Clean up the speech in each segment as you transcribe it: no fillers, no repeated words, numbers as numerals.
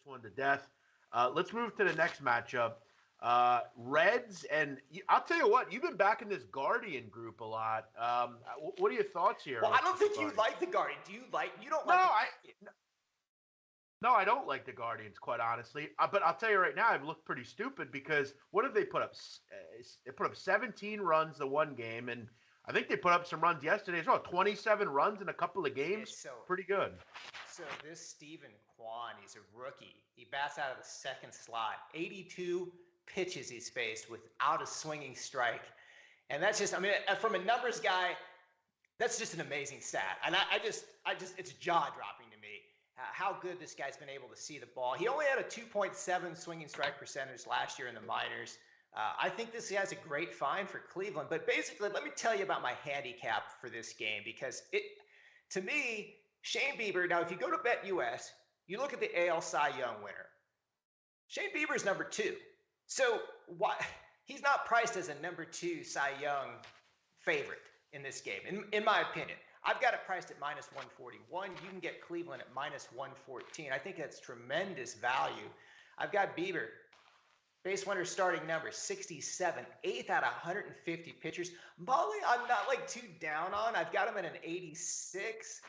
this one to death. Let's move to the next matchup. Reds, and I'll tell you what, you've been back in this Guardian group a lot. What are your thoughts here? Well, I don't think you like the Guardian. Do you like? You don't no, like? No, I don't like the Guardians, quite honestly. But I'll tell you right now, I've looked pretty stupid because what have they put up? They put up 17 runs the one game, and I think they put up some runs yesterday as well. 27 runs in a couple of games. So pretty good. So this Stephen Kwan, he's a rookie. He bats out of the second slot. 82 pitches he's faced without a swinging strike. And that's just, I mean, from a numbers guy, that's just an amazing stat. And I just, it's jaw-dropping to me how good this guy's been able to see the ball. He only had a 2.7 swinging strike percentage last year in the minors. I think this guy's a great find for Cleveland. But basically, let me tell you about my handicap for this game, because to me, Shane Bieber, now if you go to BetUS, you look at the AL Cy Young winner. Shane Bieber is number 2. So why he's not priced as a number 2 Cy Young favorite in this game, in my opinion. I've got it priced at minus 141. You can get Cleveland at minus 114. I think that's tremendous value. I've got Bieber, base winner starting number 67, 8th out of 150 pitchers. Molly, I'm not like too down on. I've got him at an 86.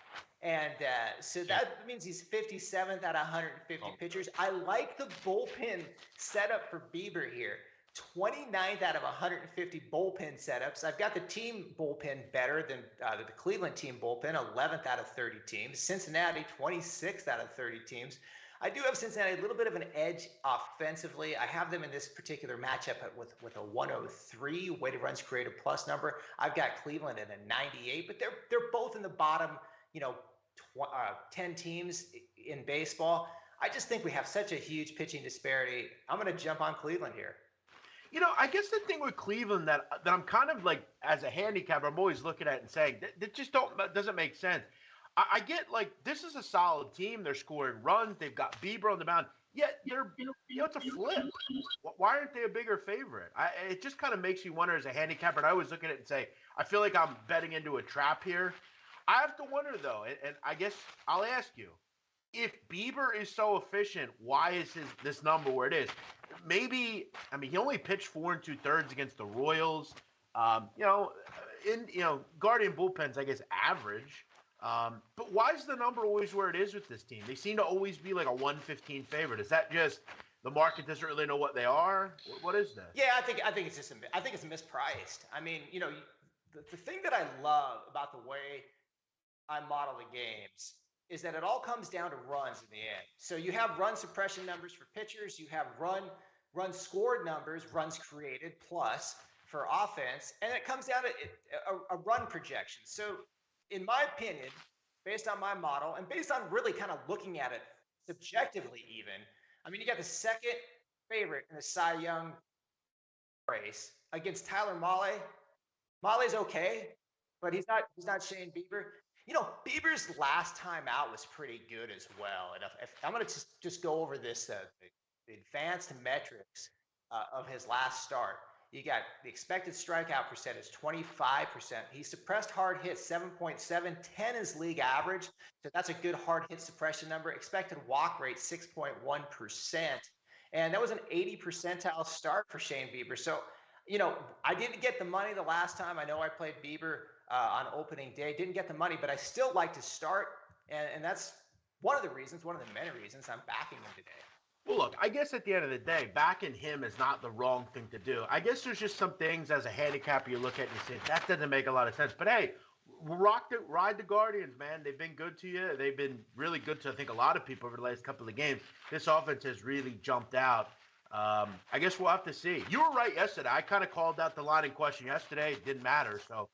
And so that means he's 57th out of 150 pitchers. I like the bullpen setup for Bieber here. 29th out of 150 bullpen setups. I've got the team bullpen better than the Cleveland team bullpen, 11th out of 30 teams. Cincinnati, 26th out of 30 teams. I do have Cincinnati a little bit of an edge offensively. I have them in this particular matchup with a 103 weighted runs created plus number. I've got Cleveland at a 98, but they're both in the bottom, 10 teams in baseball. I just think we have such a huge pitching disparity. I'm going to jump on Cleveland here. I guess the thing with Cleveland that I'm kind of like, as a handicapper, I'm always looking at and saying that just doesn't make sense. I get, like, this is a solid team. They're scoring runs. They've got Bieber on the mound. Yet it's a flip. Why aren't they a bigger favorite? It just kind of makes you wonder as a handicapper. And I always look at it and say, I feel like I'm betting into a trap here. I have to wonder, though, and I guess I'll ask you, if Bieber is so efficient, why is this number where it is? Maybe, I mean, he only pitched 4 2/3 against the Royals. Guardian bullpens, I guess, average. But why is the number always where it is with this team? They seem to always be like a 115 favorite. Is that just the market doesn't really know what they are? What is that? Yeah, I think it's just I think it's mispriced. I mean, the thing that I love about the way I model the games is that it all comes down to runs in the end. So you have run suppression numbers for pitchers, you have run scored numbers, runs created plus for offense, and it comes down to a run projection. So in my opinion, based on my model and based on really kind of looking at it subjectively even, I mean, you got the second favorite in the Cy Young race against Tyler Mahle. Mahle's okay, but he's not Shane Bieber. Bieber's last time out was pretty good as well. And if I'm going to just go over this, the advanced metrics of his last start. You got the expected strikeout percentage, 25%. He suppressed hard hits, 7.7. 10 is league average. So that's a good hard hit suppression number. Expected walk rate, 6.1%. And that was an 80 percentile start for Shane Bieber. So, I didn't get the money the last time. I know I played Bieber on opening day. Didn't get the money, but I still like to start. And that's one of the many reasons I'm backing him today. Well, look, I guess at the end of the day, backing him is not the wrong thing to do. I guess there's just some things as a handicapper you look at and you say, that doesn't make a lot of sense. But hey, ride the Guardians, man. They've been good to you. They've been really good to, I think, a lot of people over the last couple of games. This offense has really jumped out. I guess we'll have to see. You were right yesterday. I kind of called out the line in question yesterday. It didn't matter. So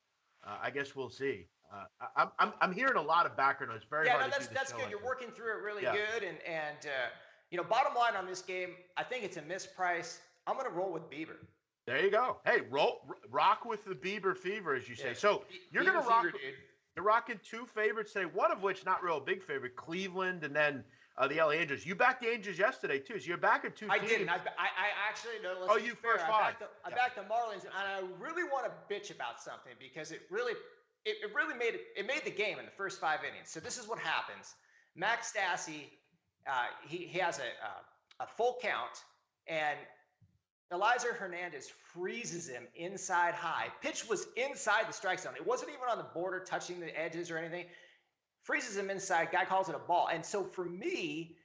I guess we'll see. I'm hearing a lot of background noise. Very hard to do that's good. Like You're working through it really good. And bottom line on this game, I think it's a misprice. I'm going to roll with Bieber. There you go. Hey, rock with the Bieber fever, as you say. So you're going to rock. Dude. You're rocking 2 favorites today, one of which not real big favorite, Cleveland, and then the LA Angels. You backed the Angels yesterday, too, so you're back at 2 teams. I didn't. I actually, no, oh, you first five. I backed the Marlins, and I really want to bitch about something because it really made the game in the first 5 innings. So this is what happens. Max Stassi He has a full count, and Eliezer Hernandez freezes him inside high. Pitch was inside the strike zone. It wasn't even on the border, touching the edges or anything. Freezes him inside. Guy calls it a ball. And so for me,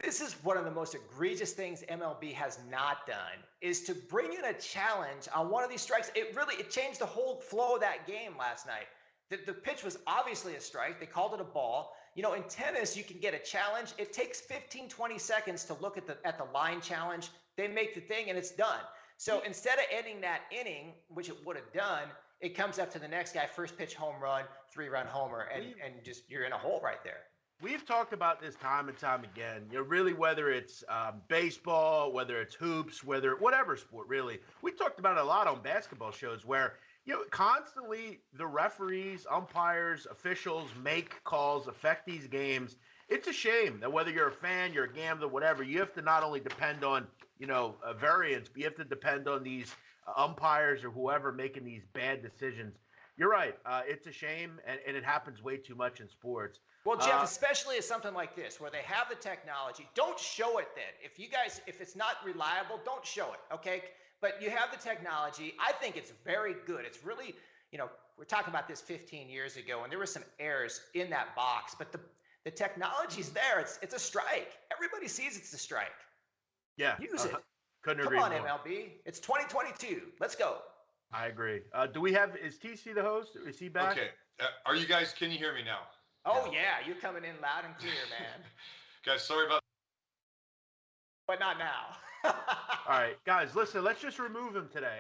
this is one of the most egregious things MLB has not done, is to bring in a challenge on one of these strikes. It changed the whole flow of that game last night. The pitch was obviously a strike. They called it a ball. You know, in tennis, you can get a challenge. It takes 15, 20 seconds to look at the line challenge. They make the thing and it's done. So instead of ending that inning, which it would have done, it comes up to the next guy, first pitch home run, 3-run homer, and just you're in a hole right there. We've talked about this time and time again. You know, really, whether it's baseball, whether it's hoops, whatever sport, really. We talked about it a lot on basketball shows where, you know, constantly the referees, umpires, officials make calls, affect these games. It's a shame that whether you're a fan, you're a gambler, whatever, you have to not only depend on, you know, a variance, but you have to depend on these umpires or whoever making these bad decisions. You're right. It's a shame, and it happens way too much in sports. Well, Jeff, especially as something like this, where they have the technology, don't show it then. If it's not reliable, don't show it, okay? But you have the technology. I think it's very good. It's really, you know, we're talking about this 15 years ago, and there were some errors in that box, but the technology's there. It's a strike. Everybody sees it's a strike. Yeah. Use it. Couldn't agree more. Come on, MLB. It's 2022. Let's go. I agree. Is TC the host? Is he back? Okay. Can you hear me now? Oh, yeah. You're coming in loud and clear, man. Guys, sorry about. But not now. All right, guys, listen, let's just remove him today.